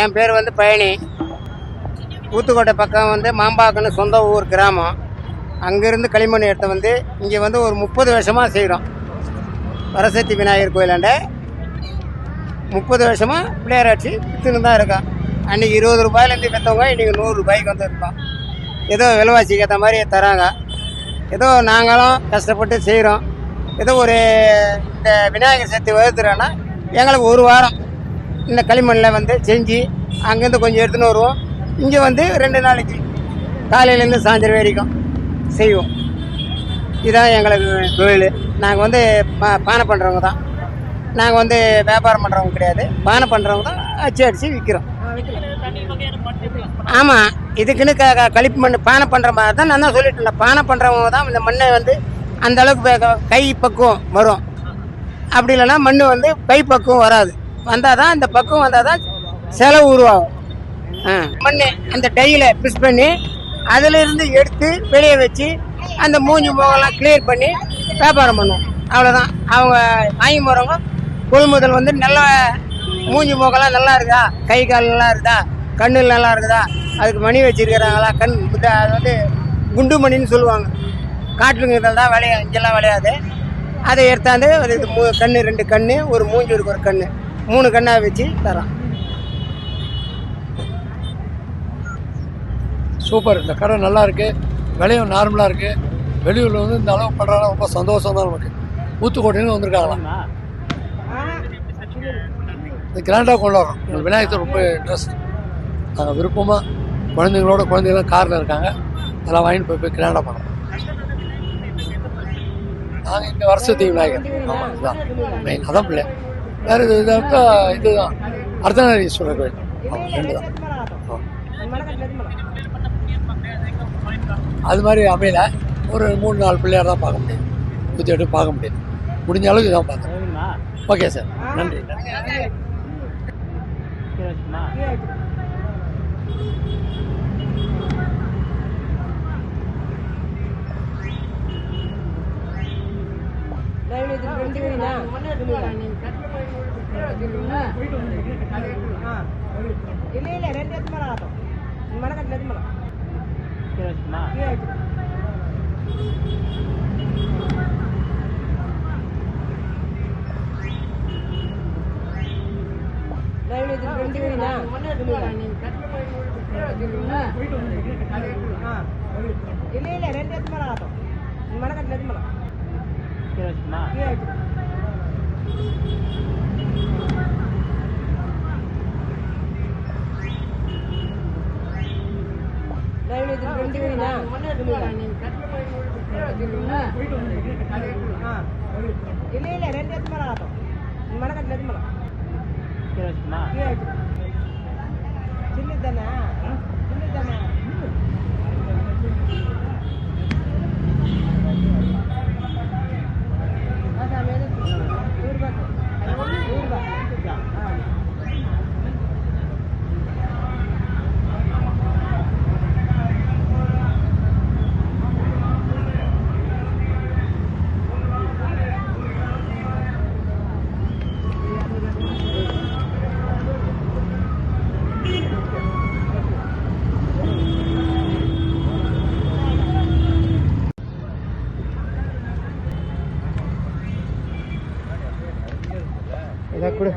என் பேர் வந்து பழனி. ஊத்துக்கோட்டை பக்கம் வந்து மாம்பாக்கன்னு சொந்த ஊர் கிராமம். அங்கேருந்து களிமண் எடுத்து வந்து இங்கே வந்து ஒரு 30 வருஷமாக செய்கிறோம். வரசக்தி விநாயகர் கோயிலாண்ட 30 வருஷமாக பிள்ளையார் ஆட்சி விற்றுன்னு தான் இருக்கோம். அன்றைக்கி 20 ரூபாயிலேருந்து விற்றவங்க இன்றைக்கி 100 ரூபாய்க்கு வந்து இருக்கோம். ஏதோ விலைவாசிக்கு ஏற்ற மாதிரி தராங்க. ஏதோ நாங்களும் கஷ்டப்பட்டு செய்கிறோம். ஏதோ ஒரு இந்த விநாயகர் சதுர்த்தி வகுத்துறோன்னா எங்களுக்கு ஒரு வாரம் இந்த களிமண்ணில் வந்து செஞ்சு அங்கேருந்து கொஞ்சம் எடுத்துன்னு வருவோம். இங்கே வந்து 2 நாளைக்கு காலையிலேருந்து சாயந்தரம் வரைக்கும் செய்வோம். இதுதான் எங்களுக்கு தொழில். நாங்கள் வந்து பானை பண்ணுறவங்க தான். நாங்கள் வந்து வியாபாரம் பண்ணுறவங்க கிடையாது. பானை பண்ணுறவங்க தான் அடித்து விற்கிறோம். ஆமாம், இதுக்குன்னு கழிப்பு மண் பானை பண்ணுற மாதிரி தான் நான் தான் சொல்லிட்டு இருந்தேன். பானை பண்ணுறவங்க தான் இந்த மண்ணை வந்து அந்த அளவுக்கு கை பக்குவம் வரும். அப்படி இல்லைன்னா மண் வந்து கை பக்குவம் வராது. வந்தால் தான் இந்த பக்குவம் வந்தால் தான் செலவு உருவாகும். மண் அந்த டையில் பிஸ் பண்ணி அதிலிருந்து எடுத்து வெளியே வச்சு அந்த மூஞ்சி முகம்லாம் கிளியர் பண்ணி வியாபாரம் பண்ணுவோம். அவ்வளோதான். அவங்க வாங்கி போகிறவங்க கொள்முதல் வந்து நல்லா மூஞ்சி முகம்லாம் நல்லா இருக்குதா, கை கால் நல்லா இருக்குதா, கண்ணு நல்லா இருக்குதா, அதுக்கு மணி வச்சுருக்கிறாங்களா, கண் அது வந்து குண்டு மணின்னு சொல்லுவாங்க. காட்டுங்கிறதால தான் இங்கெல்லாம் விளையாது. அதை எடுத்தாந்து இது கண் 2 கண், ஒரு மூஞ்சி இருக்கு, ஒரு கண், 3 கண்ணாக வச்சு தரோம். சூப்பர். இந்த கடை நல்லா இருக்குது, விலையும் நார்மலாக இருக்குது. வெளியூரில் வந்து இந்த அளவு பண்ணுறாங்க, ரொம்ப சந்தோஷம் தான் நமக்கு. ஊத்துக்கோட்டையிலும் வந்திருக்காங்களா, இது கிராண்டாக கொண்டாடுறோம். எங்கள் விநாயகர் ரொம்ப இன்ட்ரெஸ்ட். நாங்கள் விருப்பமாக குழந்தைங்களாம் காரில் இருக்காங்க, அதெல்லாம் வாங்கிட்டு போய் கிராண்டாக பண்ணுறோம். நாங்கள் இந்த வரசக்தி விநாயகர், ஆமாம், இதுதான் மெயின், அதான் பிள்ளை. வேறு இதுதான் அர்த்தநாரீஸ்வரர் கோயில், ஆமாம், 2 தான். அது மாதிரி அமையல, ஒரு 3-4 பிள்ளையார் தான் பார்க்க முடியும், 108 பார்க்க முடியாது. முடிஞ்ச அளவுக்கு இதான் பார்த்தேன். ஓகே சார், நன்றி. இதை கொடு.